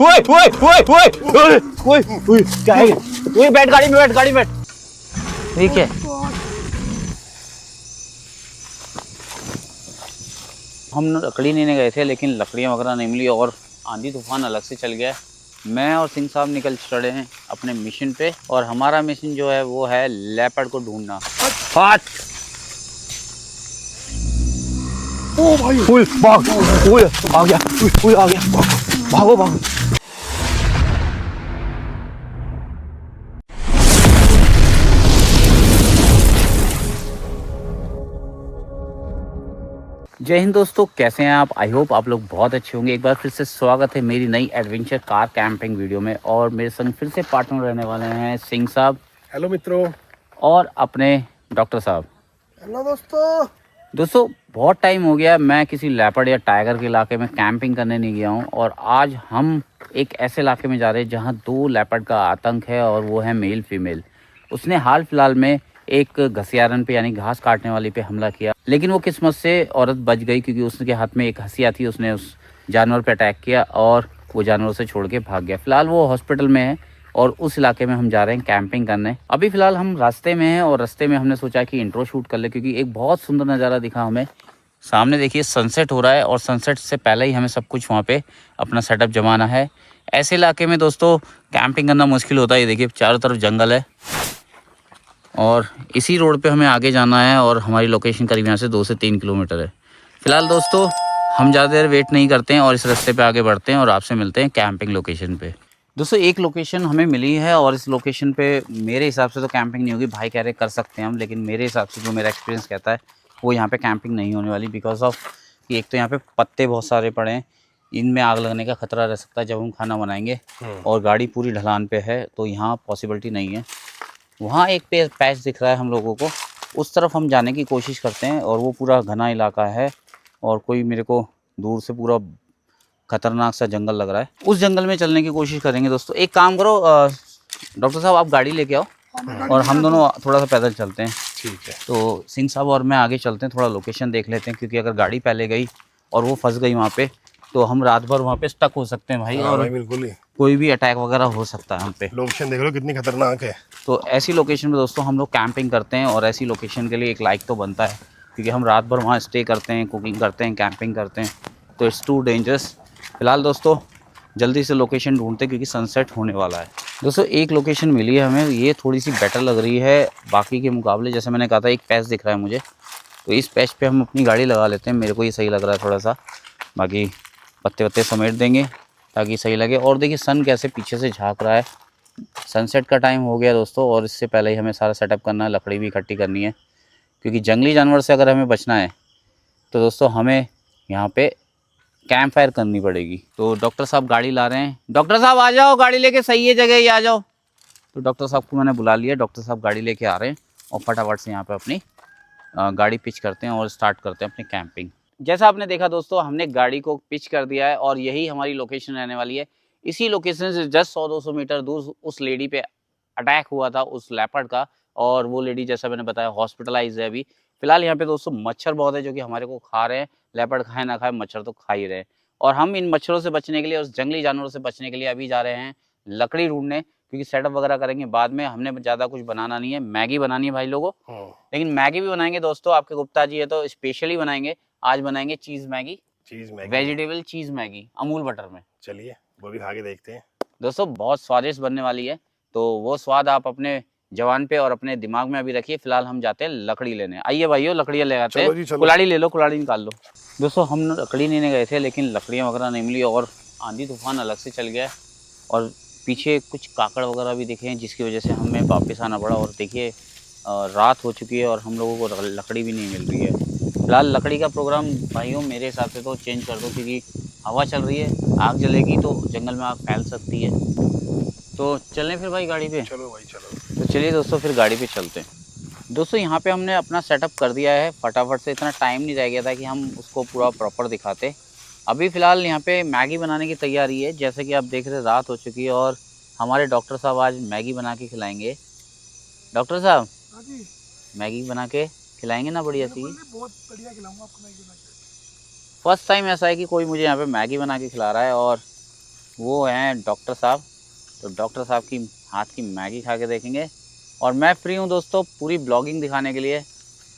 ओए ओए ओए ओए ओए ओए क्या है? ओए बैठ गाड़ी में, बैठ गाड़ी में बैठ। ठीक है, हम लकड़ी लेने गए थे लेकिन लकड़ियाँ वगैरह नहीं मिली और आंधी तूफान अलग से चल गया। मैं और सिंह साहब निकल चढ़े हैं अपने मिशन पे और हमारा मिशन जो है वो है लेपर्ड को ढूंढना। हाथ ओ भाई फुल भाग, ओए आ गया, ओए आ गया, भागो भागो। जय हिंद दोस्तों, कैसे हैं आप? आई होप आप लोग बहुत अच्छे होंगे। एक बार फिर से स्वागत है मेरी नई एडवेंचर कार कैंपिंग वीडियो में और मेरे संग फिर से पार्टनर रहने वाले हैं सिंह साहब हेलो मित्रों। और अपने डॉक्टर साहब। हेलो दोस्तों। बहुत टाइम हो गया मैं किसी लेपर्ड या टाइगर के इलाके में कैंपिंग करने नहीं गया हूं और आज हम एक ऐसे इलाके में जा रहे हैं जहां 2 लेपर्ड का आतंक है और वो है मेल फीमेल। उसने हाल फिलहाल में एक घसियारन पे यानी घास काटने वाली पे हमला किया, लेकिन वो किस्मत से औरत बच गई क्योंकि उसके हाथ में एक हंसिया थी। उसने उस जानवर पे अटैक किया और वो जानवर से छोड़ के भाग गया। फिलहाल वो हॉस्पिटल में है और उस इलाके में हम जा रहे हैं कैंपिंग करने। अभी फिलहाल हम रास्ते में हैं और रास्ते में हमने सोचा कि इंट्रो शूट कर ले क्योंकि एक बहुत सुंदर नज़ारा दिखा हमें। सामने देखिए सनसेट हो रहा है और सनसेट से पहले ही हमें सब कुछ वहाँ पे अपना सेटअप जमाना है। ऐसे इलाके में दोस्तों कैंपिंग करना मुश्किल होता है। ये देखिए चारों तरफ जंगल है और इसी रोड पे हमें आगे जाना है और हमारी लोकेशन करीब यहाँ से 2 से 3 किलोमीटर है। फिलहाल दोस्तों हम ज़्यादा देर वेट नहीं करते हैं और इस रास्ते पे आगे बढ़ते हैं और आपसे मिलते हैं कैंपिंग लोकेशन पे। दोस्तों एक लोकेशन हमें मिली है और इस लोकेशन पे मेरे हिसाब से तो कैंपिंग नहीं होगी। भाई कह रहे कर सकते हैं हम, लेकिन मेरे हिसाब से जो मेरा एक्सपीरियंस कहता है वो यहाँ पे कैंपिंग नहीं होने वाली। बिकॉज ऑफ कि एक तो यहाँ पे पत्ते बहुत सारे पड़े हैं, इनमें आग लगने का खतरा रह सकता है जब हम खाना बनाएंगे और गाड़ी पूरी ढलान पे है तो यहाँ पॉसिबिलिटी नहीं है। वहाँ एक पैच दिख रहा है हम लोगों को, उस तरफ हम जाने की कोशिश करते हैं और वो पूरा घना इलाका है और कोई मेरे को दूर से पूरा खतरनाक सा जंगल लग रहा है। उस जंगल में चलने की कोशिश करेंगे दोस्तों। एक काम करो डॉक्टर साहब, आप गाड़ी लेके आओ और हम दोनों थोड़ा सा पैदल चलते हैं। ठीक है। तो सिंह साहब और मैं आगे चलते हैं, थोड़ा लोकेशन देख लेते हैं क्योंकि अगर गाड़ी पहले गई और वो फंस गई वहाँ पे तो हम रात भर वहाँ पे स्टक हो सकते हैं भाई। हाँ और भाई बिल्कुल ही कोई भी अटैक वगैरह हो सकता है हम पे। लोकेशन देख लो कितनी खतरनाक है। तो ऐसी लोकेशन में दोस्तों हम लोग कैंपिंग करते हैं और ऐसी लोकेशन के लिए एक लाइक तो बनता है क्योंकि हम रात भर वहाँ स्टे करते हैं, कुकिंग करते हैं, कैंपिंग करते हैं, तो इट्स टू डेंजरस। फिलहाल दोस्तों जल्दी से लोकेशन ढूंढते हैं क्योंकि सनसेट होने वाला है। दोस्तों एक लोकेशन मिली है हमें, ये थोड़ी सी बेटर लग रही है बाकी के मुकाबले। जैसे मैंने कहा था एक पैच दिख रहा है मुझे, तो इस पैच पे हम अपनी गाड़ी लगा लेते हैं। मेरे को ये सही लग रहा है थोड़ा सा, बाकी पत्ते वत्ते समेट देंगे ताकि सही लगे। और देखिए सन कैसे पीछे से झाँक रहा है। सनसेट का टाइम हो गया दोस्तों और इससे पहले ही हमें सारा सेटअप करना है, लकड़ी भी इकट्ठी करनी है क्योंकि जंगली जानवर से अगर हमें बचना है तो दोस्तों हमें यहाँ पे कैंप फायर करनी पड़ेगी। तो डॉक्टर साहब गाड़ी ला रहे हैं। डॉक्टर साहब आ जाओ, गाड़ी लेके सही है जगह ही आ जाओ। तो डॉक्टर साहब को मैंने बुला लिया, डॉक्टर साहब गाड़ी लेके आ रहे हैं और फटाफट से यहाँ पे अपनी गाड़ी पिच करते हैं और स्टार्ट करते हैं अपनी कैंपिंग। जैसा आपने देखा दोस्तों हमने गाड़ी को पिच कर दिया है और यही हमारी लोकेशन रहने वाली है। इसी लोकेशन से जस्ट 100-200 मीटर दूर उस लेडी पे अटैक हुआ था, उस लेपर्ड का, और वो लेडी जैसा मैंने बताया हॉस्पिटलाइज है अभी। फिलहाल यहाँ पे दोस्तों मच्छर बहुत है जो कि हमारे को खा रहे हैं। लेपर्ड खाए ना खाए मच्छर तो खा ही रहे हैं और हम इन मच्छरों से बचने के लिए, उस जंगली जानवरों से बचने के लिए अभी जा रहे हैं लकड़ी ढूंढने क्योंकि सेटअप वगैरह करेंगे बाद में। हमने ज़्यादा कुछ बनाना नहीं है, मैगी बनानी है भाई लोगों। लेकिन मैगी भी बनाएंगे दोस्तों, आपके गुप्ता जी है तो स्पेशली बनाएंगे। आज बनाएंगे cheese Maggi, vegetable cheese Maggi Amul butter में। चलिए वो भी खा के देखते हैं दोस्तों। बहुत स्वादिष्ट बनने वाली है, तो वो स्वाद आप अपने जवान पे और अपने दिमाग में अभी रखिए। फिलहाल हम जाते हैं लकड़ी लेने। आइए भाइयों लकड़ियाँ ले आते हैं। कुल्हाड़ी ले लो, कुल्हाड़ी निकाल लो। दोस्तों हम लकड़ी लेने गए थे लेकिन लकड़ियाँ वगैरह नहीं मिली और आंधी तूफान अलग से चल गया और पीछे कुछ काकड़ वगैरह भी दिखे हैं जिसकी वजह से हमें वापस आना पड़ा। और देखिए रात हो चुकी है और हम लोगों को लकड़ी भी नहीं मिल रही है। फिलहाल लकड़ी का प्रोग्राम भाइयों मेरे हिसाब से तो चेंज कर दो क्योंकि हवा चल रही है, आग जलेगी तो जंगल में आग फैल सकती है। तो चलें फिर भाई गाड़ी पे। चलो भाई चलो। तो चलिए दोस्तों फिर गाड़ी पे चलते हैं। दोस्तों यहाँ पे हमने अपना सेटअप कर दिया है फटाफट से, इतना टाइम नहीं रह गया था कि हम उसको पूरा प्रॉपर दिखाते। अभी फ़िलहाल यहाँ पे मैगी बनाने की तैयारी है। जैसे कि आप देख रहे रात हो चुकी है और हमारे डॉक्टर साहब आज मैगी बना के खिलाएंगे। डॉक्टर साहब मैगी बना के खिलाएंगे ना बढ़िया सी? बहुत बढ़िया खिलाऊंगा आपको मैगी बना के। फर्स्ट टाइम ऐसा है कि कोई मुझे यहाँ पे मैगी बना के खिला रहा है और वो हैं डॉक्टर साहब। तो डॉक्टर साहब की हाथ की मैगी खा के देखेंगे। और मैं फ्री हूँ दोस्तों पूरी ब्लॉगिंग दिखाने के लिए।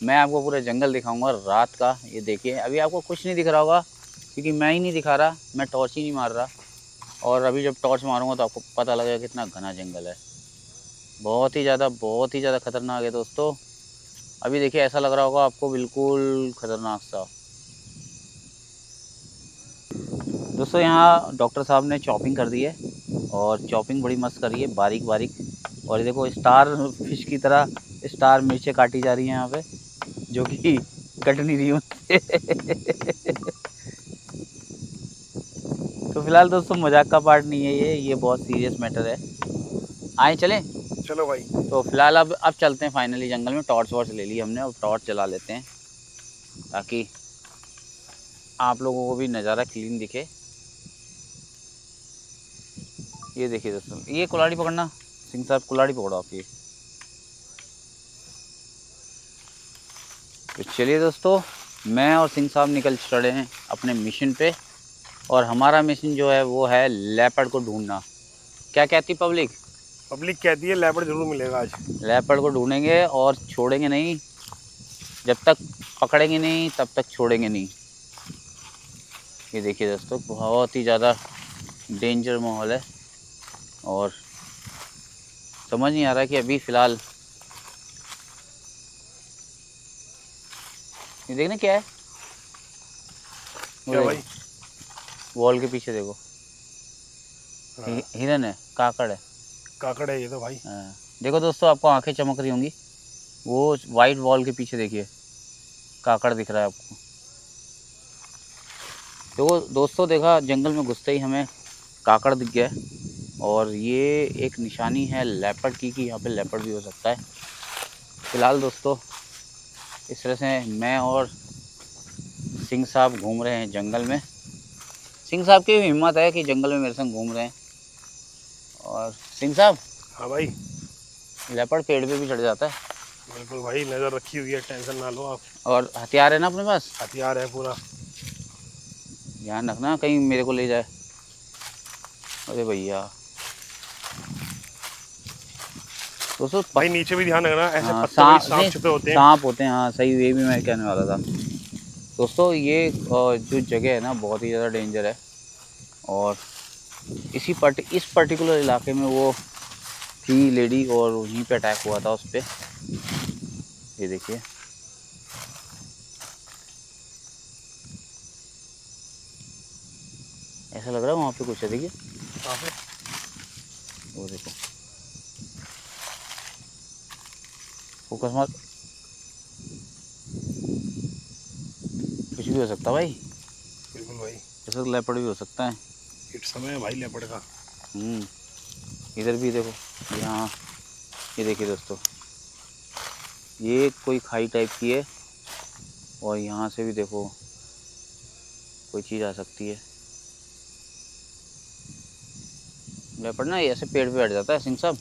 मैं आपको पूरा जंगल दिखाऊंगा रात का। ये देखिए अभी आपको कुछ नहीं दिख रहा होगा क्योंकि मैं ही नहीं दिखा रहा, मैं टॉर्च ही नहीं मार रहा। और अभी जब टॉर्च मारूंगा तो आपको पता लगेगा कितना घना जंगल है। बहुत ही ज़्यादा खतरनाक है दोस्तों। अभी देखिए ऐसा लग रहा होगा आपको बिल्कुल खतरनाक सा। दोस्तों यहाँ डॉक्टर साहब ने चॉपिंग कर दी है और चॉपिंग बड़ी मस्त करी है, बारीक बारीक। और ये देखो स्टार फिश की तरह स्टार मिर्चें काटी जा रही हैं यहाँ पे, जो कि कट नहीं रही मुझसे। तो फिलहाल दोस्तों मजाक का पार्ट नहीं है ये बहुत सीरियस मैटर है। आए चलें। चलो भाई। तो फिलहाल अब चलते हैं फाइनली जंगल में। टॉर्च वॉर्च ले ली हमने और टॉर्च जला लेते हैं ताकि आप लोगों को भी नज़ारा क्लीन दिखे। ये देखिए दोस्तों, ये कुल्हाड़ी पकड़ना, सिंह साहब कुल्हाड़ी पकड़ो आप ये। तो चलिए दोस्तों, मैं और सिंह साहब निकल चढ़े हैं अपने मिशन पे। और हमारा मिशन जो है वो है लेपर्ड को ढूंढना। क्या कहती पब्लिक? पब्लिक कहती है लेपर्ड जरूर मिलेगा आज। लेपर्ड को ढूंढेंगे और छोड़ेंगे नहीं। जब तक पकड़ेंगे नहीं तब तक छोड़ेंगे नहीं। ये देखिए दोस्तों, बहुत ही ज़्यादा डेंजर माहौल है और समझ नहीं आ रहा कि अभी फ़िलहाल ये देखना क्या है। क्या भाई? वॉल के पीछे देखो। हाँ। हिरन है, काकड़ है। काकड़ है ये तो भाई। हाँ। देखो दोस्तों, आपको आंखें चमक रही होंगी, वो वाइट वॉल के पीछे देखिए काकड़ दिख रहा है आपको। देखो दोस्तों, देखा जंगल में घुसते ही हमें काकड़ दिख गया है और ये एक निशानी है लेपर्ड की कि यहाँ पे लेपर्ड भी हो सकता है। फ़िलहाल दोस्तों इस तरह से मैं और सिंह साहब घूम रहे हैं जंगल में। सिंह साहब की हिम्मत है कि जंगल में मेरे संग घूम रहे हैं। और सिंह साहब। हाँ भाई। लेपर्ड पेड़ पे भी चढ़ जाता है। बिल्कुल भाई, नज़र रखी हुई है, टेंशन ना लो आप। और हथियार है ना अपने पास? हथियार है पूरा। ध्यान रखना कहीं मेरे को ले जाए। अरे भैया दोस्तों भाई नीचे भी ध्यान रखना, ऐसे हाँ, पत्थर सांप छुपे होते हैं। सांप होते हैं, हाँ सही, ये भी मैं कहने वाला था दोस्तों। ये जो जगह है ना बहुत ही ज़्यादा डेंजर है। और इस पर्टिकुलर इलाके में वो थी लेडी और वहीं पे अटैक हुआ था उस पर। ये देखिए ऐसा लग रहा है वहाँ पे कुछ है। देखिए वो देखो, फोकस मार। कुछ भी हो सकता है भाई। बिल्कुल भाई, जैसे लेपर्ड भी हो सकता है। इस समय है भाई लेपर्ड का। इधर भी देखो, यहाँ ये देखिए दोस्तों, ये कोई खाई टाइप की है और यहाँ से भी देखो कोई चीज़ आ सकती है। लेपर्ड ना ऐसे पेड़ पे बैठ जाता है सिंह साहब।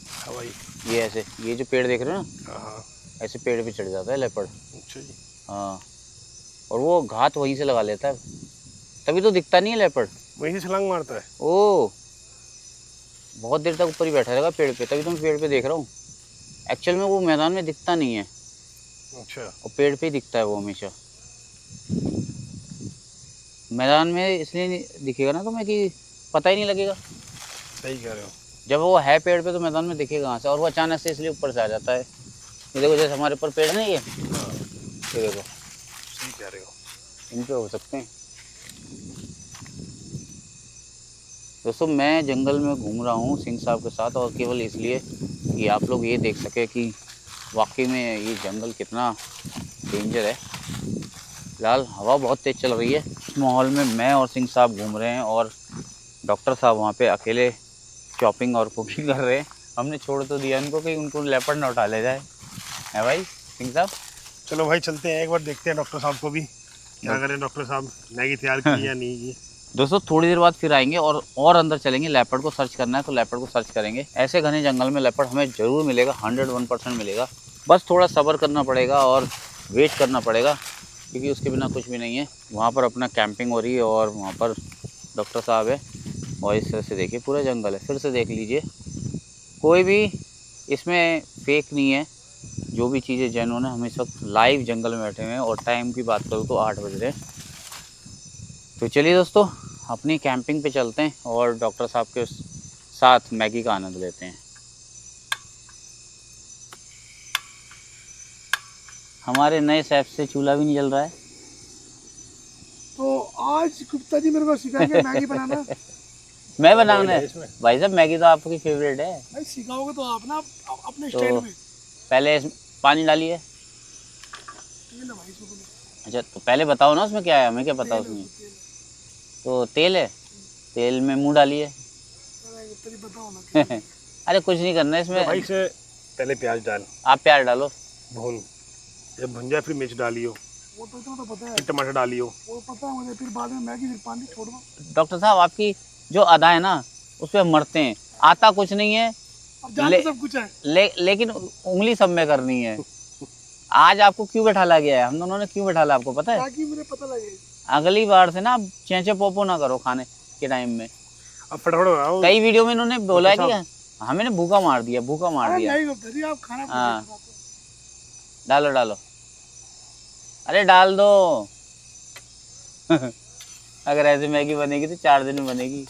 हाँ भाई। ये ऐसे, ये जो पेड़ देख रहे हो ना, हाँ ऐसे पेड़ पे चढ़ जाता है लेपर्ड। अच्छा जी। हाँ, और वो घात वहीं से लगा लेता है, तभी तो दिखता नहीं है लेपर्ड। वहीं से छलांग मारता है। ओ, बहुत देर तक ऊपर ही बैठा रहेगा पेड़ पे, तभी तो मैं पेड़ पे देख रहा हूँ। एक्चुअल में वो मैदान में दिखता नहीं है। अच्छा। और पेड़ पे ही दिखता है वो हमेशा। मैदान में इसलिए नहीं दिखेगा ना तुम्हें कि पता ही नहीं लगेगा। सही कह रहे हो। जब वो है पेड़ पे तो मैदान में दिखेगा कहाँ से। और वो अचानक से इसलिए ऊपर से आ जाता है। ये देखो जैसे हमारे ऊपर पेड़ नहीं है, ये देखो, सही कह रहे हो। इन पे हो सकते हैं। दोस्तों मैं जंगल में घूम रहा हूँ सिंह साहब के साथ, और केवल इसलिए कि आप लोग ये देख सके कि वाकई में ये जंगल कितना डेंजर है। फिलहाल हवा बहुत तेज़ चल रही है। इस माहौल में मैं और सिंह साहब घूम रहे हैं और डॉक्टर साहब वहाँ पे अकेले चॉपिंग और कुकिंग कर रहे हैं। हमने छोड़ तो दिया उनको कि उनको लेपर्ड ना उठा ले जाए, है भाई सिंह साहब। चलो भाई चलते हैं, एक बार देखते हैं डॉक्टर साहब को भी, क्या करें डॉक्टर साहब, मैगी तैयार की या नहीं की। दोस्तों थोड़ी देर बाद फिर आएंगे और अंदर चलेंगे। लेपर्ड को सर्च करना है तो लेपर्ड को सर्च करेंगे। ऐसे घने जंगल में लेपर्ड हमें ज़रूर मिलेगा, 101% मिलेगा। बस थोड़ा सब्र करना पड़ेगा और वेट करना पड़ेगा, क्योंकि उसके बिना कुछ भी नहीं है। वहाँ पर अपना कैंपिंग हो रही है और वहाँ पर डॉक्टर साहब है। और इस तरह से देखिए पूरा जंगल है, फिर से देख लीजिए, कोई भी इसमें फेक नहीं है, जो भी चीज़ें जेन्युइन है। हम इस वक्त लाइव जंगल में बैठे हुए हैं और टाइम की बात करूँ तो 8 बज रहे हैं। तो चलिए दोस्तों, अपनी कैंपिंग पे चलते हैं और डॉक्टर साहब के साथ मैगी का आनंद लेते हैं। हमारे नए शेफ से चूल्हा भी नहीं जल रहा है। तो आज गुप्ता जी मेरे को सिखाएंगे मैगी बनाना। मैं बनाऊंगा भाई साहब, मैगी तो आपकी फेवरेट है। भाई सिखाओगे तो आप ना अपने तो स्टाइल में। पहले पानी डालिए। तेल है भाई इसमें तो। अच्छा, तो पहले बताओ ना उसमें क्या है, हमें क्या पता उसमें। तो तेल है, तेल में मुंह डालिए। गुप्ता जी बताओ ना। अरे कुछ नहीं करना है तो इसमें। भाई से पहले प्याज डाल, आप प्याज डालो, भून, जब भुन जाए फिर मिर्च डालियो, वो तो इतना तो पता है, फिर टमाटर डालियो। वो पता है मुझे। फिर बाद में मैगी, फिर पानी छोड़ दो। डॉक्टर साहब आपकी जो अदा है ना उस पर हम मरते हैं। आता कुछ नहीं है, अब जानते सब कुछ है। लेकिन उंगली सब में करनी है। आज आपको क्यों बैठाला गया है, हम दोनों ने क्यों बैठाला आपको पता है? ताकि मुझे पता लगे। अगली बार से ना चेंचे पोपो ना करो खाने के टाइम में। अब फटाफट बनाओ। कई वीडियो में इन्होंने बोला है कि हमें भूखा मार दिया, भूखा मार अरे दिया। नहीं गुप्ता जी, आप खाना हाँ, डालो डालो, अरे डाल दो। अगर ऐसे मैगी बनेगी तो 4 दिन में बनेगी।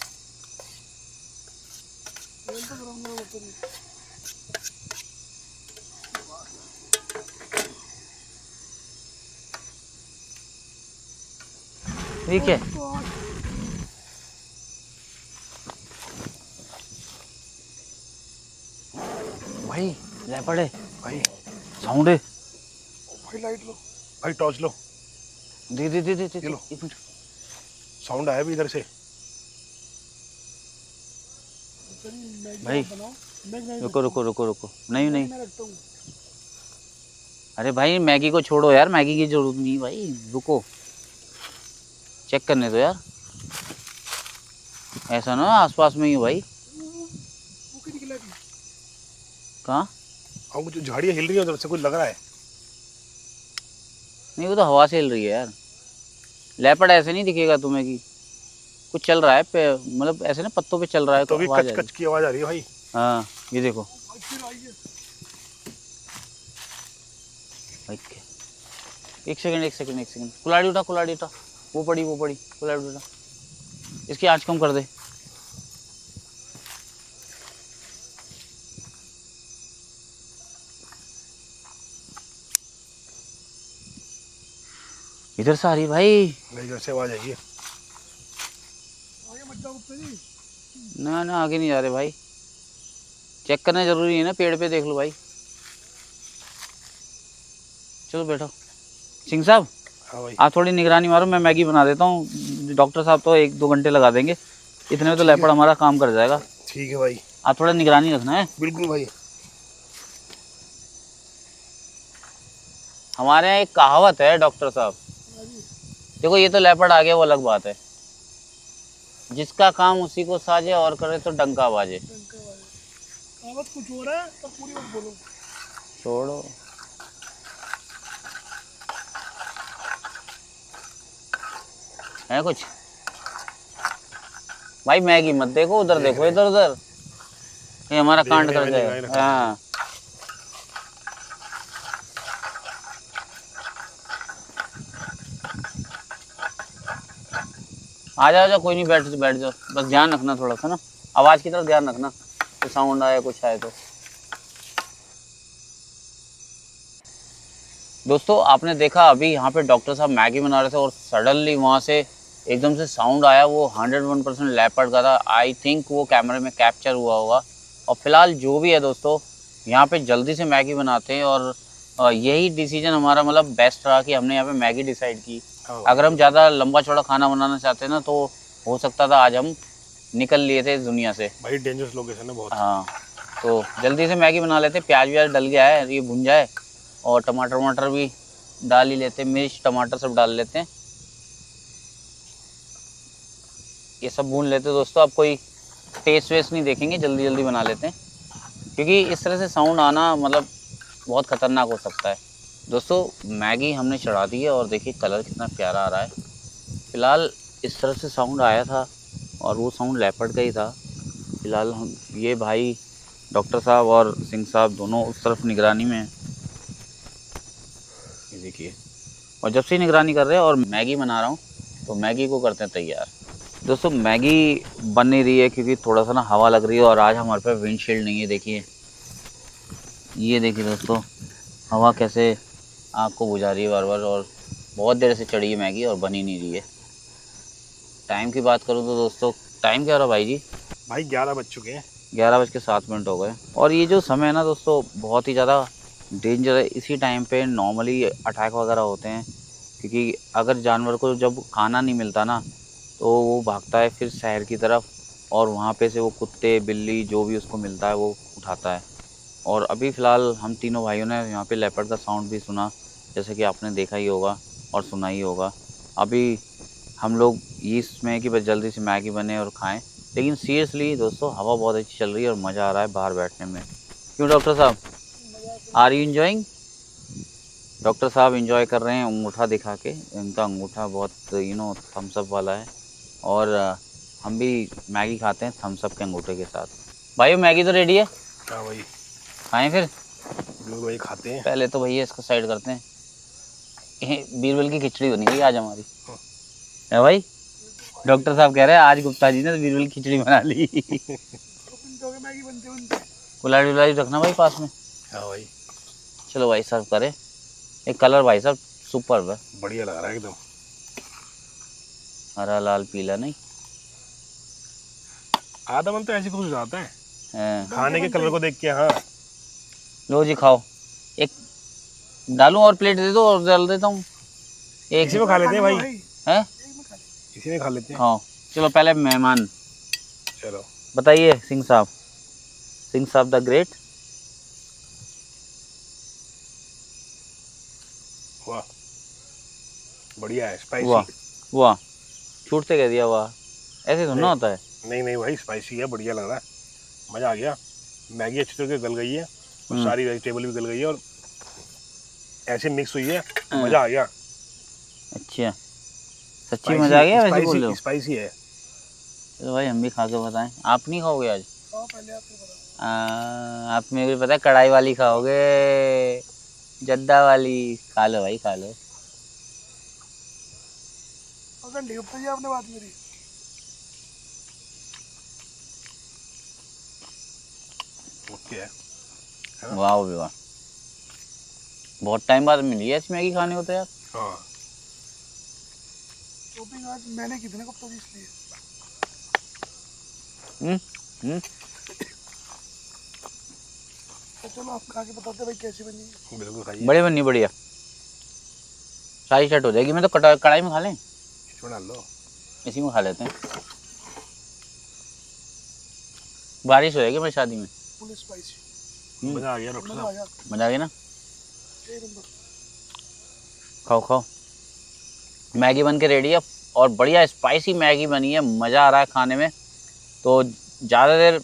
ठीक है, भाई लेपर्ड है, भाई साउंड है। भाई लाइट लो। भाई टॉर्च लो, दे दे दे दे दे, लो। एक मिनट। साउंड आया भी इधर से। भाई रुको रुको रुको रुको, नहीं नहीं, मैं रखता हूँ। अरे भाई मैगी को छोड़ो यार, मैगी की जरूरत नहीं भाई, रुको चेक करने दो यार। ऐसा ना आसपास में ही हो भाई। वो क्यों निकला थी? कहाँ? और कुछ झाड़ियाँ हिल रही हैं उधर से, कुछ लग रहा है। नहीं वो तो हवा से हिल रही है यार। लेपर्ड ऐसे नहीं दिखेगा तुम्हें कि कुछ चल रहा है पे, मतलब ऐसे ना पत्तों पे चल रहा है तो भी आवाज कच आ रही कच की आवाज आ रही है भाई। है। हाँ ये देखो भाई फिर आई है। भाई, एक सेकंड एक सेकंड एक सेकंड, कुल्हाड़ी उठा, कुल्हाड़ी उठा, वो पड़ी कुल्हाड़ी उठा, इसकी आँच कम कर दे। इधर से आ रही भाई। इधर से आवाज आई है। आगे मत जाओ गुप्ता जी। ना ना आगे नहीं जा रहे भाई, चेक करना जरूरी है ना, पेड़ पे देख लो भाई। चलो बैठो सिंह साहब, हाँ भाई। आप थोड़ी निगरानी मारो, मैं मैगी बना देता हूँ। डॉक्टर साहब तो 1-2 घंटे लगा देंगे, इतने में तो लेपर्ड हमारा काम कर जाएगा। ठीक है भाई। आप थोड़ा निगरानी रखना है। बिल्कुल भाई। हमारे यहाँ एक कहावत है डॉक्टर साहब, देखो ये तो लेपर्ड आ गया वो अलग बात है, जिसका काम उसी को साजे और करे तो डंका बाजे। कहावत कुछ हो रहा है पर पूरी बात बोलो। छोड़ो, है कुछ भाई, मैगी मत देखो, उधर देखो, इधर उधर, ये हमारा कांड कर जाएगा। हाँ आ जाओ जाओ, कोई नहीं, बैठ बैठ जाओ, बस ध्यान रखना थोड़ा सा ना, आवाज की तरफ ध्यान रखना, तो साउंड आए कुछ आए तो। दोस्तों आपने देखा अभी यहाँ पे डॉक्टर साहब मैगी बना रहे थे और सडनली वहाँ से एकदम से साउंड आया, वो 101% लेपर्ड का था। आई थिंक वो कैमरे में कैप्चर हुआ होगा। और फिलहाल जो भी है दोस्तों, यहाँ पे जल्दी से मैगी बनाते हैं और यही डिसीजन हमारा मतलब बेस्ट रहा कि हमने यहाँ पे मैगी डिसाइड की। अगर हम ज़्यादा लंबा चौड़ा खाना बनाना चाहते हैं ना तो हो सकता था आज हम निकल लिए थे इस दुनिया से। भाई डेंजरस लोकेशन है बहुत। हाँ तो जल्दी से मैगी बना लेते, प्याज व्याज डल गया है, ये भुन जाए, और टमाटर वमाटर भी डाल ही लेते, मिर्च टमाटर सब डाल लेते हैं, ये सब भून लेते दोस्तों। अब कोई टेस्ट वेस्ट नहीं देखेंगे, जल्दी जल्दी बना लेते हैं, क्योंकि इस तरह से साउंड आना मतलब बहुत ख़तरनाक हो सकता है। दोस्तों मैगी हमने चढ़ा दी है और देखिए कलर कितना प्यारा आ रहा है। फ़िलहाल इस तरह से साउंड आया था और वो साउंड लेपर्ड का ही था। फिलहाल हम ये भाई डॉक्टर साहब और सिंह साहब दोनों उस तरफ निगरानी में हैं। ये देखिए, और जब से निगरानी कर रहे हैं और मैगी बना रहा हूँ तो मैगी को करते हैं तैयार। दोस्तों मैगी बन नहीं रही है क्योंकि थोड़ा सा ना हवा लग रही है और आज हमारे पास विंडशील्ड नहीं है। देखिए, ये देखिए दोस्तों, हवा कैसे आँख को बुझा रही है बार बार, और बहुत देर से चढ़ी है मैगी और बन ही नहीं रही है। टाइम की बात करूँ तो दोस्तों, टाइम क्या हो रहा भाई जी? भाई 11 बज चुके हैं। 11:07 हो गए। और ये जो समय है ना दोस्तों, बहुत ही ज़्यादा डेंजर है। इसी टाइम पे नॉर्मली अटैक वगैरह होते हैं, क्योंकि अगर जानवर को जब खाना नहीं मिलता ना तो वो भागता है फिर शहर की तरफ, और वहाँ पे से वो कुत्ते बिल्ली जो भी उसको मिलता है वो उठाता है। और अभी फ़िलहाल हम तीनों भाइयों ने यहाँ पे लेपर्ड का साउंड भी सुना, जैसे कि आपने देखा ही होगा और सुना ही होगा। अभी हम लोग इसमें कि बस जल्दी से मैगी बने और खाएं। लेकिन सीरियसली दोस्तों, हवा बहुत अच्छी चल रही है और मज़ा आ रहा है बाहर बैठने में। क्यों डॉक्टर साहब, आर यू इंजॉइंग? डॉक्टर साहब इंजॉय कर रहे हैं अंगूठा दिखा के। इनका अंगूठा बहुत थम्स अप वाला है, और हम भी मैगी खाते हैं थम्स अप के अंगूठे के साथ। भाई मैगी तो रेडी है, हाँ भाई, खाएं फिर? लोग वही खाते हैं। पहले तो भैया इसको साइड करते हैं। बीरबल की खिचड़ी बनी गई आज हमारी, है भाई? डॉक्टर साहब कह रहे हैं आज गुप्ता जी ने तो बीरबल की खिचड़ी बना ली। मैगी बनते बनते कुल्हाड़ी उल्हाड़ी रखना भाई पास में। हाँ भाई, चलो भाई सर्व करें। एक कलर भाई साहब सुपर है, बढ़िया लग रहा है एकदम। हरा लाल पीला नहीं, आधा मन तो ऐसे खुश हो जाता है हैं। खाने के कलर को देख के। हाँ लो जी खाओ। एक डालूं और प्लेट दे दो और डाल देता हूँ एक। इसी में खा लेते हैं भाई, हैं? इसी में खा लेते हैं। खाओ। चलो पहले मेहमान चलो बताइए, सिंह साहब, सिंह साहब द ग्रेट। वाह, बढ़िया है, स्पाइसी। वाह वाह, छूटते कह दिया वाह, ऐसे थोड़ा ना होता है। नहीं नहीं भाई, स्पाइसी है, बढ़िया लग रहा है, मज़ा आ गया। मैगी अच्छी तरह से गल गई है और सारी वेजिटेबल भी गल गई है और ऐसे मिक्स हुई है, मज़ा आ गया। अच्छा, सच्ची मजा आ गया वैसे बोल रहे हो? स्पाइसी है। चलो भाई हम भी खा के बताएं। आप नहीं खाओगे आज? पहले आपको बताओ। आप मेरे को पता है कढ़ाई वाली खाओगे, जद्दा वाली। खा लो भाई खा लो। घंटे गुप्ता जी आपने बात मेरी। ओके है। वाह वाह, बहुत टाइम बाद मिली है ऐसी मैगी खाने को तो यार। हाँ, शॉपिंग आज मैंने की थी ना गुप्ता जी, इसलिए। तो चलो आप खा के बताते भाई कैसी बनी है। बिल्कुल खाइए। बड़े बननी बढ़िया, सारी सेट हो जाएगी। मैं तो कढ़ाई में खा लें, इसमें डाल लो। इसी में खा लेते हैं। बारिश हो जाएगी मेरी शादी में। फुल स्पाइसी, मज़ा आ गया डॉक्टर मजा आ साहब। गया। मजा आ गया ना? एक नंबर। खाओ खाओ। मैगी बन के रेडी है और बढ़िया स्पाइसी मैगी बनी है, मज़ा आ रहा है खाने में। तो ज़्यादा देर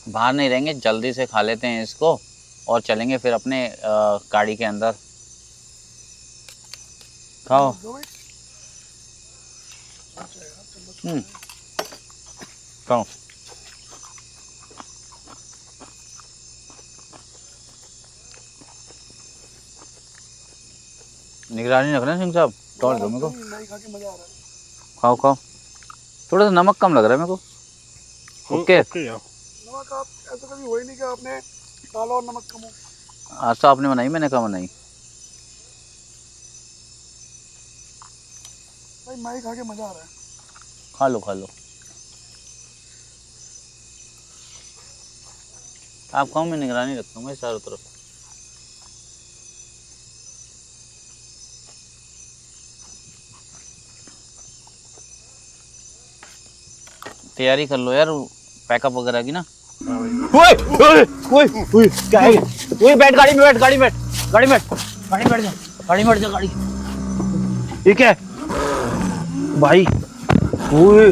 बाहर नहीं रहेंगे, जल्दी से खा लेते हैं इसको और चलेंगे फिर अपने गाड़ी के अंदर। खाओ। दो भाई। खाओ। निगरानी रखना सिंह साहब, तोड़ दो मेरे को। नहीं खा के मजा आ रहा है। खाओ खाओ। थोड़ा सा नमक कम लग रहा है मेरे को। ओके। नमक आप ऐसा कभी हुआ ही नहीं कि आपने डाला और नमक कम हो। आज तो आपने बनाई, मैंने कहा बनाई। भाई मैगी खा के मजा आ रहा है। खा लो खा लो। आप खाओ, मैं निगरानी रखूँगा चारों तरफ। तैयारी कर लो यार पैकअप वगैरह की ना। ओए ओए ओए ओए क्या है? ओए बैठ गाड़ी में, बैठ गाड़ी में, गाड़ी में गाड़ी में बैठ जा, गाड़ी में बैठ जा। गाड़ी ये क्या है भाई? ओए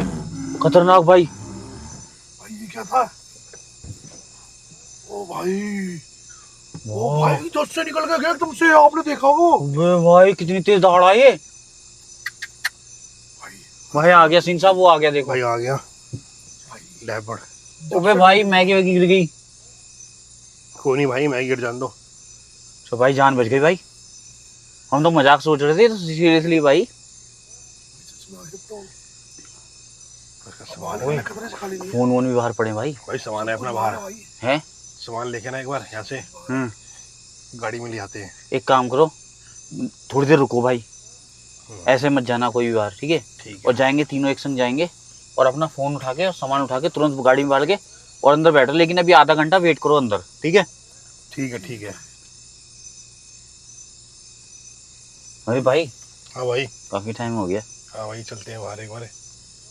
खतरनाक भाई। भाई ये क्या था? ओ भाई, ओ भाई जोश से निकल के गया तुमसे, आपने देखा वो? ओए भाई कितनी तेज दौड़ा ये। भाई भाई आ गया सिंह साहब, वो आ गया देखो। भाई आ गया लेपर्ड। अबे भाई मैगी वैगी गिर गई। कोई नहीं भाई, मैगी गिर जान दो। तो भाई जान बच गई भाई, हम तो मजाक सोच रहे थे, तो सीरियसली भाई। उसका सामान है, खतरे से खाली नहीं है फोन वोन भी बाहर पड़े भाई। भाई सामान है अपना बाहर। भाई। है सामान लेके ना एक बार यहाँ से गाड़ी में ले आते हैं। एक काम करो, थोड़ी देर रुको भाई, ऐसे मत जाना कोई भी बाहर, ठीक है? ठीक और है जाएंगे तीनों एक संग जाएंगे, और अपना फोन उठा के और सामान उठा के तुरंत गाड़ी में डाल के और अंदर बैठो, लेकिन अभी आधा घंटा वेट करो अंदर, ठीक है? ठीक है ठीक है। अरे भाई हाँ भाई। काफी टाइम हो गया। हाँ भाई चलते हैं बाहर एक बार।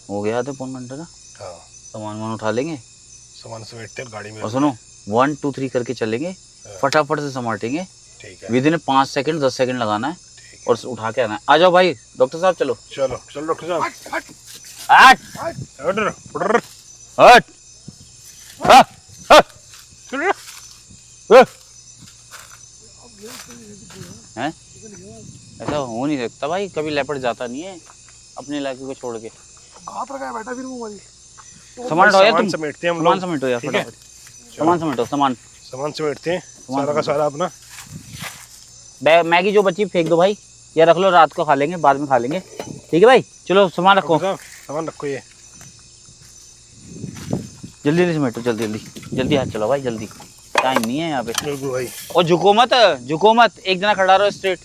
हो गया आधे पौन घंटे का। हाँ सामान वामान उठा लेंगे सामान समेटते हैं गाड़ी में। और सुनो 1 2 3 करके चलेंगे, फटाफट से समेटेंगे। ठीक है विद इन 5 सेकंड 10 सेकंड लगाना है ठीक है। और उठा के आना है। आ जाओ भाई डॉक्टर साहब, चलो। चलो चलो डॉक्टर साहब। हट हट हट ऑर्डर ऑर्डर। हट हट हट। हैं? ऐसा हो नहीं सकता भाई, कभी लेपर्ड जाता नहीं है अपने इलाके को छोड़ के। हाथ लगाया बैठा फिर मुंह वाली। सामान उठाओ यार तुम, समेटते हैं हम सामान लोग। समेटो यार ठीक है? फटाफट, सामान समेटो, सामान समेटते हैं सारा का सारा अपना। मैगी जो बची फेंक दो भाई, या रख लो, रात को खा लेंगे, बाद में खा लेंगे, ठीक है भाई? चलो सामान रखो, डॉक्टर साहब सामान रखो ये। जल्दी जल्दी समेटो, जल्दी जल्दी जल्दी, हाथ चलाओ भाई जल्दी, टाइम नहीं है यहाँ पे। बिल्कुल भाई। और झुको मत, झुको मत, एक जना खड़ा रहो स्ट्रेट।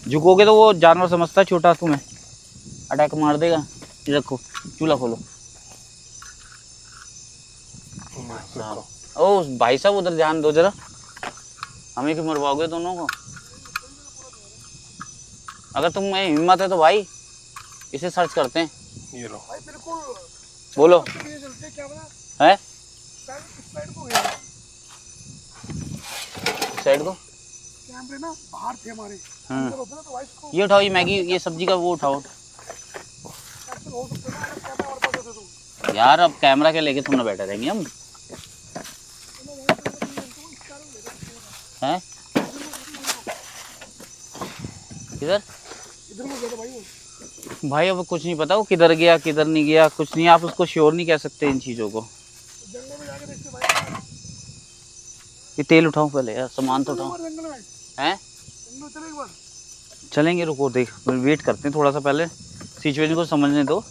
झुकोगे तो वो जानवर समझता है छोटा, तुम्हें अटैक मार देगा। ये रखो, चूल्हा खोलो। ओ भाई साहब उधर ध्यान दो जरा, हमें क्यों मरवाओगे दोनों को? अगर तुम में हिम्मत है तो भाई इसे सर्च करते हैं। ये लो भाई बिल्कुल बोलो ये चलते क्या बना है, साइड को गया। साइड को। कैमरे ना बाहर थे हमारे। हाँ। अंदर होते ना तो वाइस को ये उठाओ, ये मैगी, ये सब्जी का वो उठाओ कैप्चर हो सकते ना, अगर कैमरा और पास होते तो। यार। अब कैमरा के लेके तुम ना बैठे रहेंगे हम, हैं? किधर इधर को गया था भाई वो। भाई? अब कुछ नहीं पता वो किधर गया किधर नहीं गया, कुछ नहीं, आप उसको श्योर नहीं कह सकते इन चीज़ों को। जंगल में जाके देखते भाई। ये तेल उठाओ पहले यार, सामान तो उठाओ। हमारे जंगल में हैं? जंगल में चले एक बार। चलेंगे, रुको, देख वेट करते हैं थोड़ा सा, पहले सिचुएशन को समझने दो।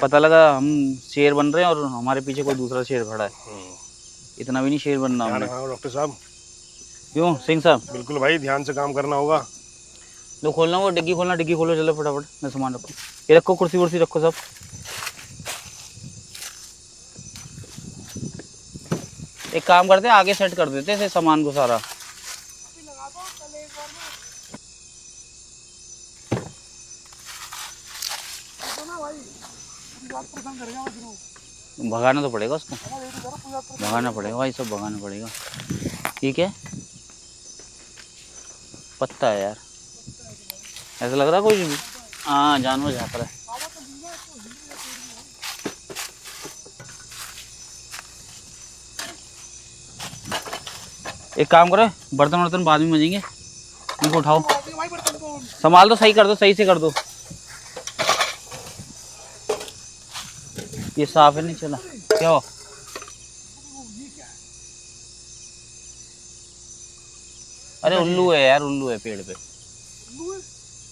पता लगा हम शेर बन रहे हैं और हमारे पीछे कोई दूसरा शेर खड़ा है, इतना भी नहीं शेर बनना ध्यान हमने। रखना डॉक्टर साहब। क्यों सिंह साहब? बिल्कुल भाई, ध्यान से काम करना होगा। लो खोलना, वो डिग्गी खोलना, डिग्गी खोलो चलो फटाफट, मैं सामान रखो, ये रखो, कुर्सी वुर्सी रखो सब। एक काम करते हैं, आगे सेट कर देते हैं सामान को सारा। लगा दो पहले एक बार में। तो ना भाई पूरी बात परेशान करेगा वो फिर वो। भगाना तो पड़ेगा उसको, हमारा ये तो जरा पूरी बात परेशान। भगाना पड़ेगा भाई, सब भगाना पड़ेगा। ठीक है, पत्ता है यार, ऐसा लग रहा है कोई, हाँ जानवर झाँक रहा है। एक काम करो, बर्तन वर्तन बाद में मजेंगे, इनको उठाओ, भाई बर्तन को संभाल दो, सही कर दो, सही से कर दो। ये साफ है, नहीं चला क्या हो? अरे उल्लू है यार, उल्लू है पेड़ पे,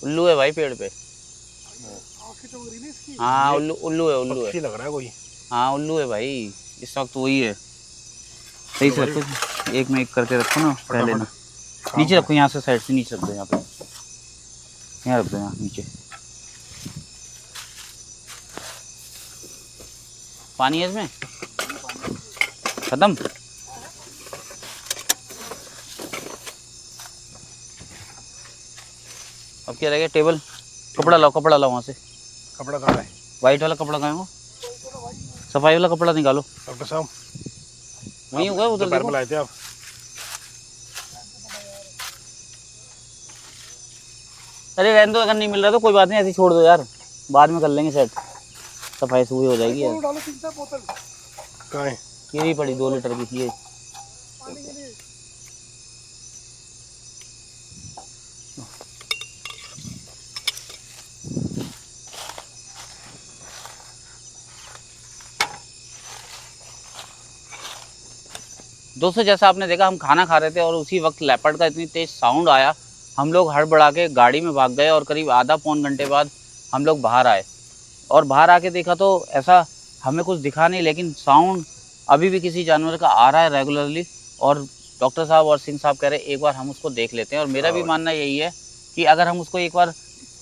उल्लू है भाई पेड़ पे। आंखें चमक रही है इसकी। हाँ उल्लू, उल्लू है, उल्लू है। पक्षी लग रहा है कोई। हाँ उल्लू है भाई, इस वक्त वही है। सही से रखो, एक में एक करके रखो ना पहले ना। नीचे रखो, यहाँ से साइड से नीचे रख दो, यहाँ पे, यहाँ रख दो, यहाँ नीचे। पानी है इसमें खत्म? अब क्या रह गया? टेबल, कपड़ा लाओ, कपड़ा लाओ वहाँ से। कपड़ा कहाँ है? वाइट वाला कपड़ा कहाँ है वो? सफाई वाला कपड़ा निकालो। डॉक्टर साहब वहीं होगा उधर, दोपहर देखो। में लाए थे आप। अरे रहने दो, अगर नहीं मिल रहा तो कोई बात नहीं, ऐसे ही छोड़ दो यार, बाद में कर लेंगे सेट, सफाई से हुई हो जाएगी यार। डालो 3-4 बोतल कहाँ है? ये भी पड़ी 2 लीटर की, ये पानी के लिए। दोस्तों जैसा आपने देखा, हम खाना खा रहे थे और उसी वक्त लेपर्ड का इतनी तेज साउंड आया, हम लोग हड़बड़ा के गाड़ी में भाग गए और करीब आधा पौन घंटे बाद हम लोग बाहर आए। और बाहर आके देखा तो ऐसा हमें कुछ दिखा नहीं, लेकिन साउंड अभी भी किसी जानवर का आ रहा है रेगुलरली। और डॉक्टर साहब और सिंह साहब कह रहे एक बार हम उसको देख लेते हैं। और मेरा भी मानना यही है कि अगर हम उसको एक बार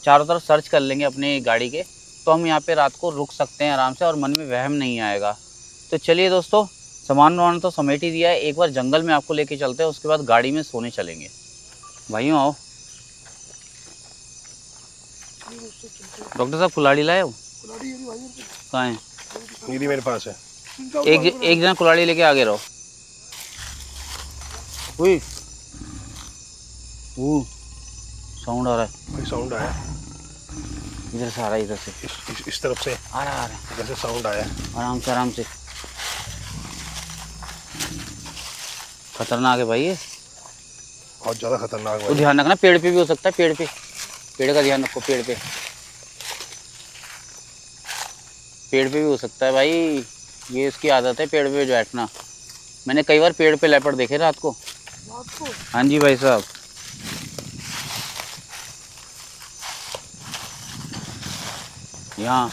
चारों तरफ सर्च कर लेंगे अपने गाड़ी के, तो हम यहाँ पे रात को रुक सकते हैं आराम से और मन में वहम नहीं आएगा। तो चलिए दोस्तों, सामान वामान तो समेट ही दिया है, एक बार जंगल में आपको लेके चलते हैं, उसके बाद गाड़ी में सोने चलेंगे। भाइयों आओ। डॉक्टर साहब कुल्हाड़ी लाए हो? कहाँ है? मेरी मेरे पास है। एक जना कुल्हाड़ी लेके आगे रहो। साउंड आ रहा है। कोई साउंड आया? इधर से आ रहा है, इधर से इस तरफ से आ रहा है। इधर से साउंड आया। आराम से। खतरनाक है भाई ये, बहुत ज़्यादा खतरनाक है। तो ध्यान रखना, पेड़ पे भी हो सकता है। पेड़ का ध्यान रखो। पेड़ पे भी हो सकता है भाई, ये इसकी आदत है पेड़ पे बैठना। मैंने कई बार पेड़ पे लेपर्ड देखे रात को। हाँ जी भाई साहब। यहाँ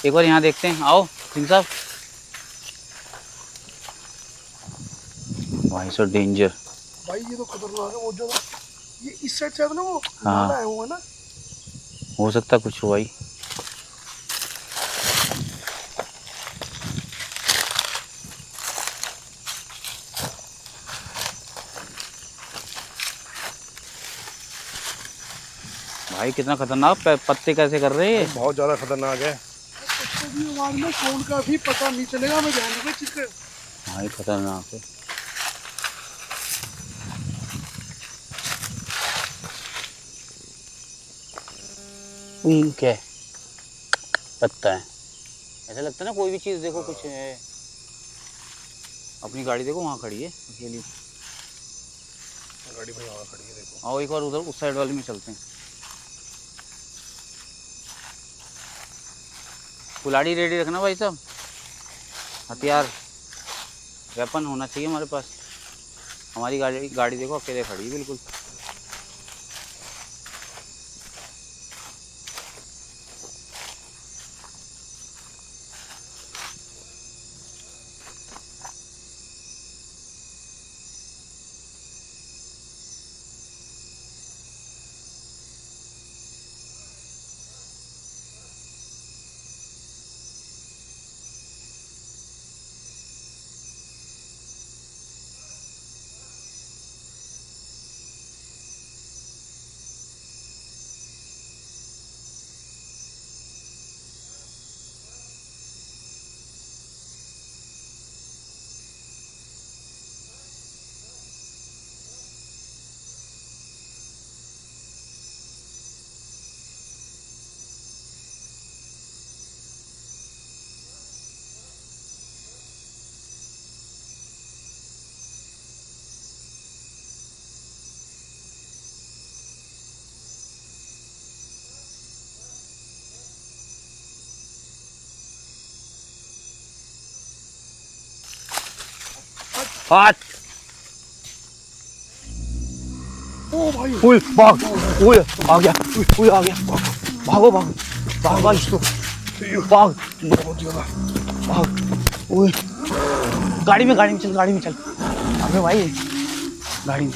एक बार यहाँ देखते हैं, आओ सिंह साहब। भाई सो डेंजर भाई, ये तो खतरनाक है बहुत ज्यादा। ये इस साइड से है ना, वो हाँ। नाला है वो, है ना? हो सकता कुछ हो भाई। भाई कितना खतरनाक, पत्ते कैसे कर रहे हैं? बहुत ज़्यादा खतरनाक है। तो भी आवाज में साउंड का भी पता नहीं चलेगा, मैं ध्यान रखना चीज का। भाई खतरनाक है। क्या है? पत्ता है। ऐसा लगता है ना कोई भी चीज़ देखो कुछ है। अपनी गाड़ी देखो वहाँ खड़ी है अकेली। गाड़ी भाई वहाँ खड़ी है, देखो। आओ एक बार उधर उस साइड वाली में चलते हैं। कुल्हाड़ी रेडी रखना भाई साहब, हथियार वेपन होना चाहिए हमारे पास। हमारी गाड़ी देखो अकेले खड़ी है बिल्कुल। हाथ ओ भाई, उई भाग, उई आ गया, उई आ गया। भागो भाग भाग भाग भाग बहुत ज्यादा। भाग। उई गाड़ी में चल। अबे भाई गाड़ी में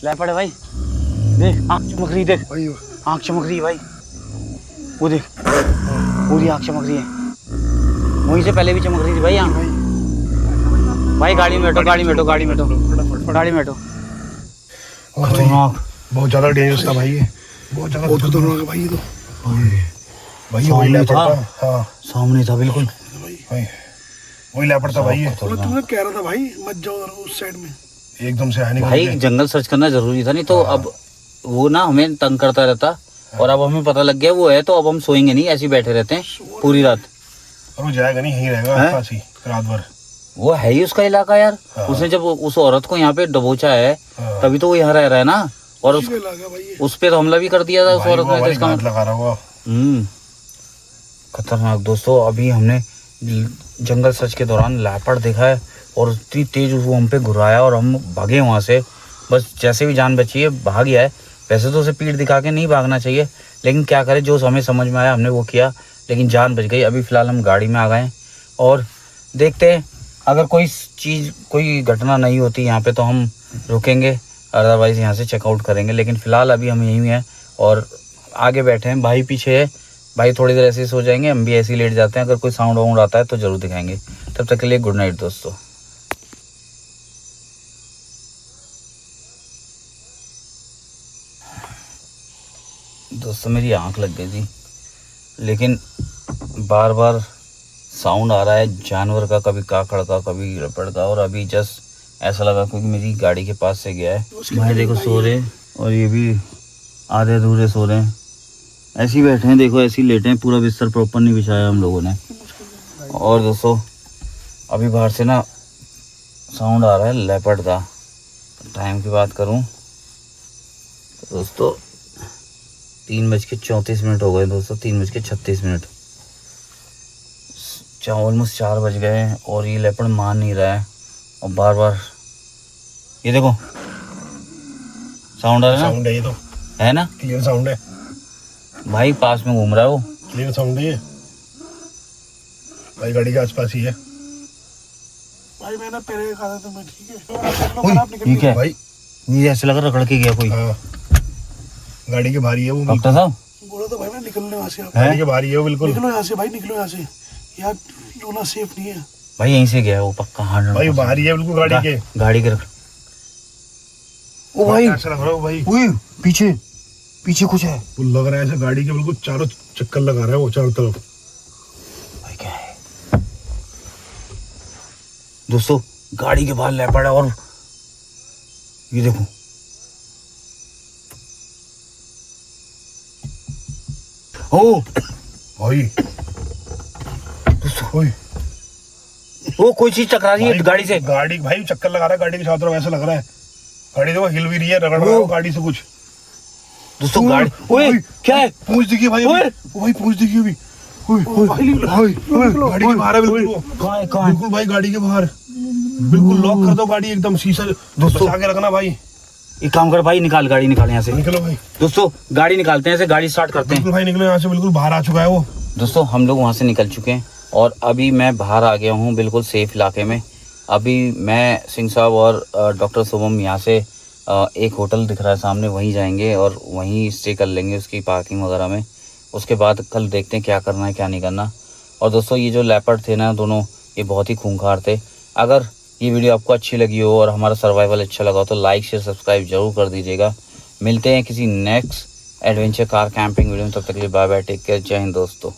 लेपर्ड है भाई। देख आँख चमक रही, देख भाई आँख चमक रही है भाई। वो देख पूरी आँख चमक रही है। वहीं से पहले भी चमक रही थी भाई आँख। भाई गाड़ी में बैठो। खतरनाक, बहुत ज़्यादा डेंजरस था भाई ये। बहुत ज़्यादा खतरनाक है भाई ये तो। भाई वही लेपर्ड था। हाँ सामने था बिल्कुल। भाई वही लेपर्ड था भाई ये। तुमने कह रहा था भाई मत जाओ उस साइड में। एकदम से आने भाई जंगल सर्च करना जरूरी था, नहीं तो अब वो ना हमें तंग करता रहता। और अब हमें पता लग गया वो है, तो अब हम सोएंगे नहीं, ऐसे ही बैठे रहते हैं पूरी रात। और वो जाएगा नहीं, यहीं रहेगा आसपास ही रात भर। वो है ही उसका इलाका यार। उसने जब उस औरत को यहाँ पे दबोचा है तभी तो वो यहाँ रह रहा है ना। और उस पे तो हमला भी कर दिया था उस औरत ने। इसका लगा रहा हुआ। खतरनाक। दोस्तों अभी हमने जंगल सर्च के दौरान लेपर्ड देखा है और इतनी तेज वो हम पे घुराया और हम भागे वहाँ से। बस जैसे भी जान बची है भाग गया है। वैसे तो उसे पीठ दिखा के नहीं भागना चाहिए, लेकिन क्या करें, जो हमें समझ में आया हमने वो किया, लेकिन जान बच गई। अभी फ़िलहाल हम गाड़ी में आ गए हैं और देखते हैं अगर कोई घटना नहीं होती यहाँ पे तो हम रुकेंगे, अदरवाइज़ यहाँ से चेकआउट करेंगे। लेकिन फ़िलहाल अभी हम यहीं हैं और आगे बैठे हैं, भाई पीछे है। भाई थोड़ी देर ऐसे ही सो जाएंगे, हम भी ऐसे ही लेट जाते हैं। अगर कोई साउंड वाउंड आता है तो ज़रूर दिखाएंगे। तब तक के लिए गुड नाइट दोस्तों। दोस्तों मेरी आंख लग गई थी, लेकिन बार बार साउंड आ रहा है जानवर का, कभी काकड़ का, कभी रपड़ का। और अभी जस्ट ऐसा लगा क्योंकि मेरी गाड़ी के पास से गया है। भाई देखो सो रहे और ये भी आधे अधूरे सो रहे हैं, ऐसे ही बैठे हैं। देखो ऐसे ही लेटे हैं, पूरा बिस्तर प्रॉपर नहीं बिछाया हम लोगों ने। और दोस्तों अभी बाहर से ना साउंड आ रहा है लेपर्ड का। टाइम की बात करूं तो दोस्तों 3:34 हो गए दोस्तों, 3:36। ऑलमोस्ट 4 बज गए हैं और ये लेपर्ड मान नहीं रहा है और बार बार ये देखो साउंड आ रहा है ना। साउंड है ये तो, है ना, क्लियर साउंड है भाई पास में घूम रहा है वो। क्लियर साउंड है ये भाई, गाड़ी के आसपास ही है भाई। मैंने पहले कहा था तुम्हें, ठीक है ठीक है भाई। ये ऐसे लग रहा रगड़ के गया कोई। हाँ गाड़ी के भारी है वो, डॉक्टर साहब बोला तो भाई मैं निकलने वहाँ से। गाड़ी के भारी है वो बिल्कुल। निकलो यहाँ से भाई, निकलो यहाँ से यार, रोना सेफ नहीं है भाई, यहीं से गया वो पक्का। हाँ भाई भारी है बिल्कुल गाड़ी के। गाड़ी के रख। ओ भाई ऐसा लग रहा है भाई, ओए पीछे कुछ है। वो लग रहा है ऐसे गाड़ी के बिल्कुल चारों चक्कर लगा रहा है वो, चारों तरफ। भाई क्या है दोस्तों, गाड़ी के बाहर लेपर्ड है और ये देखो ओ भाई दोस्तों वो कोई चीज टकरा रही है गाड़ी से। गाड़ी भाई चक्कर लगा रहा है गाड़ी के चारों तरफ, ऐसा लग रहा है। गाड़ी देखो हिल भी रही है, रगड़ रहा है गाड़ी से कुछ। दोस्तों गाड़ी, ओए क्या है, पूंछ दिखी भाई, भाई पूंछ दिखी अभी। गाड़ी के बाहर है बिल्कुल वो। कहाँ बिल्कुल भाई गाड़ी के बाहर, बिल्कुल लॉक कर दो गाड़ी एकदम, शीशा दोस्तों आगे रखना भाई। एक काम कर भाई, निकाल गाड़ी, निकाल यहाँ से। निकलो भाई दोस्तों गाड़ी निकालते हैं, ऐसे गाड़ी स्टार्ट करते हैं। बिल्कुल भाई निकलो यहाँ से, बिल्कुल बाहर आ चुका है वो। दोस्तों हम लोग वहाँ से निकल चुके हैं और अभी मैं बाहर आ गया हूँ बिल्कुल सेफ इलाके में। अभी मैं सिंह साहब और डॉक्टर शुभम यहाँ से एक होटल दिख रहा है सामने, वहीं जाएंगे और वहीं स्टे कर लेंगे उसकी पार्किंग वगैरह में। उसके बाद कल देखते हैं क्या करना है क्या नहीं करना। और दोस्तों ये जो लेपर्ड थे ना दोनों, ये बहुत ही खूंखार थे। अगर ये वीडियो आपको अच्छी लगी हो और हमारा सर्वाइवल अच्छा लगा हो तो लाइक शेयर सब्सक्राइब जरूर कर दीजिएगा। मिलते हैं किसी next adventure car camping video में, तब तक के लिए बाय बाय, टेक केयर, जय हिंद दोस्तों।